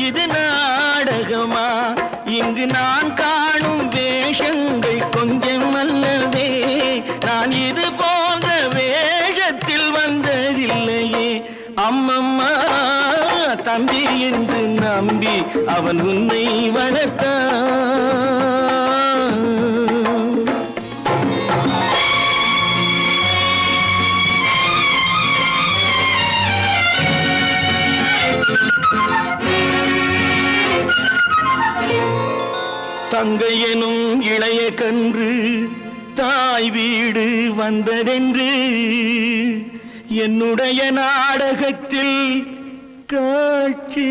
இது நாடகமா? இங்கு நான் காணும் வேஷங்கள் கொஞ்சம் அல்லவே. நான் இது போன்ற வேஷத்தில் வந்ததில்லையே. அம்மம்மா தம்பி என்று நம்பி அவன் உன்னை வளர்த்தான். தங்கை எனும் இளைய கன்று தாய் வீடு வந்ததென்று என்னுடைய நாடகத்தில் காட்சி